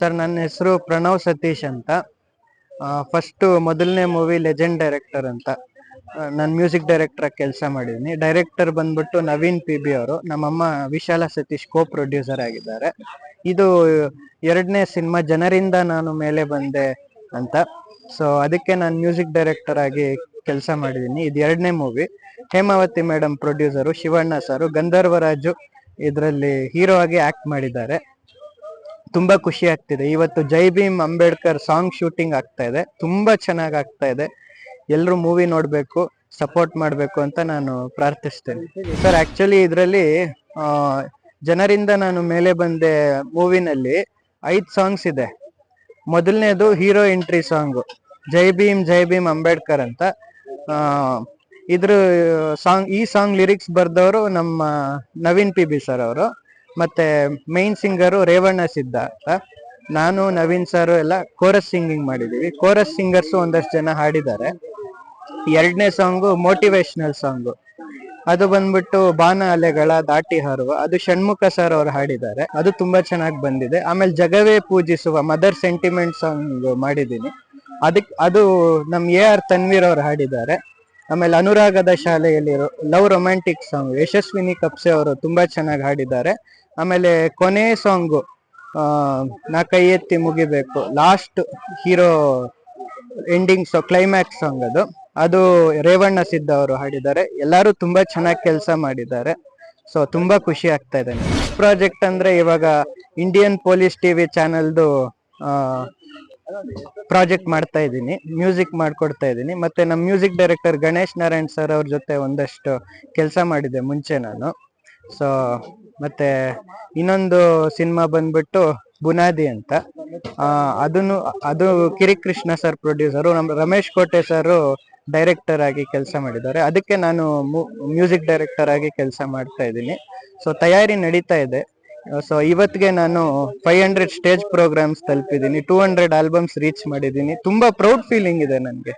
Sir, ನನ್ನ ಹೆಸರು ಪ್ರಣವ್ ಸತೀಶ್ ಅಂತ. ಫಸ್ಟ್ ಮೊದಲನೇ ಮೂವಿ ಲೆಜೆಂಡ್ ಡೈರೆಕ್ಟರ್ ಅಂತ. ನಾನು ಮ್ಯೂಸಿಕ್ ಡೈರೆಕ್ಟರ್ ಆಗಿ ಕೆಲಸ ಮಾಡಿದ್ದೀನಿ. ಡೈರೆಕ್ಟರ್ ಬಂದ್ಬಿಟ್ಟು ನವೀನ್ PB ಅವರು. ನಮ್ಮಮ್ಮ ವಿಶಾಲ ಸತೀಶ್ ಪ್ರೊಡ್ಯೂಸರ್ ಆಗಿದ್ದಾರೆ. ಇದು ಎರಡನೇ ಸಿನಿಮಾ, ಜನರಿಂದ ನಾನು ಮೇಲೆ ಬಂದೆ ಅಂತ. ಸೊ ಅದಕ್ಕೆ ನಾನು ಮ್ಯೂಸಿಕ್ ಡೈರೆಕ್ಟರ್ ಆಗಿ ಕೆಲಸ ಮಾಡಿದ್ದೀನಿ. ಇದು ಎರಡನೇ movie. Hemavathi madam producer, Shivanna sir, Gandharvaraju ಇದರಲ್ಲಿ ಹೀರೋ ಆಗಿ ಆಕ್ಟ್ ಮಾಡಿದ್ದಾರೆ. ತುಂಬಾ ಖುಷಿ ಆಗ್ತಿದೆ. ಇವತ್ತು ಜೈ ಭೀಮ್ ಅಂಬೇಡ್ಕರ್ ಸಾಂಗ್ ಶೂಟಿಂಗ್ ಆಗ್ತಾ ಇದೆ. ತುಂಬಾ ಚೆನ್ನಾಗಿ ಆಗ್ತಾ ಇದೆ. ಎಲ್ಲರೂ ಮೂವಿ ನೋಡ್ಬೇಕು, ಸಪೋರ್ಟ್ ಮಾಡ್ಬೇಕು ಅಂತ ನಾನು ಪ್ರಾರ್ಥಿಸ್ತೇನೆ. ಸರ್, ಆಕ್ಚುಲಿ ಇದರಲ್ಲಿ ಜನರಿಂದ ನಾನು ಮೇಲೆ ಬಂದೆ ಮೂವಿನಲ್ಲಿ 5 ಸಾಂಗ್ಸ್ ಇದೆ. ಮೊದಲನೇದು ಹೀರೋ ಎಂಟ್ರಿ ಸಾಂಗ್, ಜೈ ಭೀಮ್ ಅಂಬೇಡ್ಕರ್ ಅಂತ. ಇದ್ರ ಈ ಸಾಂಗ್ ಲಿರಿಕ್ಸ್ ಬರ್ದವರು ನಮ್ಮ ನವೀನ್ PB ಸರ್ ಅವರು. ಮತ್ತೆ ಮೈನ್ ಸಿಂಗರು ರೇವಣ್ಣ ಸಿದ್ಧ ಅಂತ. ನಾನು ನವೀನ್ ಸರ್ ಎಲ್ಲ ಕೋರಸ್ ಸಿಂಗಿಂಗ್ ಮಾಡಿದೀವಿ. ಕೋರಸ್ ಸಿಂಗರ್ಸ್ ಒಂದಷ್ಟು ಜನ ಹಾಡಿದ್ದಾರೆ. ಎರಡನೇ ಸಾಂಗು ಮೋಟಿವೇಶನಲ್ ಸಾಂಗು, ಅದು ಬಂದ್ಬಿಟ್ಟು ಬಾನ ಅಲೆಗಳ ದಾಟಿ ಹಾರುವ, ಅದು ಷಣ್ಮುಖ ಸರ್ ಅವರು ಹಾಡಿದ್ದಾರೆ. ಅದು ತುಂಬಾ ಚೆನ್ನಾಗಿ ಬಂದಿದೆ. ಆಮೇಲೆ ಜಗವೇ ಪೂಜಿಸುವ ಮದರ್ ಸೆಂಟಿಮೆಂಟ್ ಸಾಂಗ್ ಮಾಡಿದ್ದೀನಿ. ಅದು ನಮ್ AR ತನ್ವೀರ್ ಅವರು ಹಾಡಿದ್ದಾರೆ. ಆಮೇಲೆ ಅನುರಾಗದ ಶಾಲೆಯಲ್ಲಿ ಲವ್ ರೊಮ್ಯಾಂಟಿಕ್ ಸಾಂಗ್ ಯಶಸ್ವಿನಿ ಕಪ್ಸೆ ಅವರು ತುಂಬಾ ಚೆನ್ನಾಗಿ ಹಾಡಿದ್ದಾರೆ. ಆಮೇಲೆ ಕೊನೆ ಸಾಂಗು ನಾ ಕೈ ಎತ್ತಿ ಮುಗಿಬೇಕು, last hero ending climax song, ಅದು ರೇವಣ್ಣ ಸಿದ್ಧ ಅವರು ಹಾಡಿದ್ದಾರೆ. ಎಲ್ಲರೂ ತುಂಬಾ ಚೆನ್ನಾಗಿ ಕೆಲಸ ಮಾಡಿದ್ದಾರೆ. ಸೊ ತುಂಬಾ ಖುಷಿ ಆಗ್ತಾ ಇದೆ. ಪ್ರಾಜೆಕ್ಟ್ ಅಂದ್ರೆ ಇವಾಗ ಇಂಡಿಯನ್ ಪೊಲೀಸ್ TV ಚಾನೆಲ್ದು ಪ್ರಾಜೆಕ್ಟ್ ಮಾಡ್ತಾ ಇದ್ದೀನಿ, ಮ್ಯೂಸಿಕ್ ಮಾಡ್ಕೊಡ್ತಾ ಇದ್ದೀನಿ. ಮತ್ತೆ ನಮ್ಮ music director Ganesh Narayan sir ಅವ್ರ ಜೊತೆ ಒಂದಷ್ಟು ಕೆಲಸ ಮಾಡಿದೆ ಮುಂಚೆ ನಾನು. ಸೊ ಮತ್ತೆ ಇನ್ನೊಂದು ಸಿನಿಮಾ ಬಂದ್ಬಿಟ್ಟು ಬುನಾದಿ ಅಂತ. ಅದು ಕಿರಿಕೃಷ್ಣ ಸರ್ ಪ್ರೊಡ್ಯೂಸರು, ನಮ್ಮ ರಮೇಶ್ ಕೋಟೆ ಸರ್ ಡೈರೆಕ್ಟರ್ ಆಗಿ ಕೆಲಸ ಮಾಡಿದ್ದಾರೆ. ಅದಕ್ಕೆ ನಾನು ಮ್ಯೂಸಿಕ್ ಡೈರೆಕ್ಟರ್ ಆಗಿ ಕೆಲಸ ಮಾಡ್ತಾ ಇದ್ದೀನಿ. ಸೊ ತಯಾರಿ ನಡೀತಾ ಇದೆ. ಸೊ ಇವತ್ತಿಗೆ ನಾನು 500 ಸ್ಟೇಜ್ ಪ್ರೋಗ್ರಾಮ್ಸ್ ತಲುಪಿದ್ದೀನಿ, 200 ಆಲ್ಬಮ್ಸ್ ರೀಚ್ ಮಾಡಿದ್ದೀನಿ. ತುಂಬಾ ಪ್ರೌಡ್ ಫೀಲಿಂಗ್ ಇದೆ ನನಗೆ.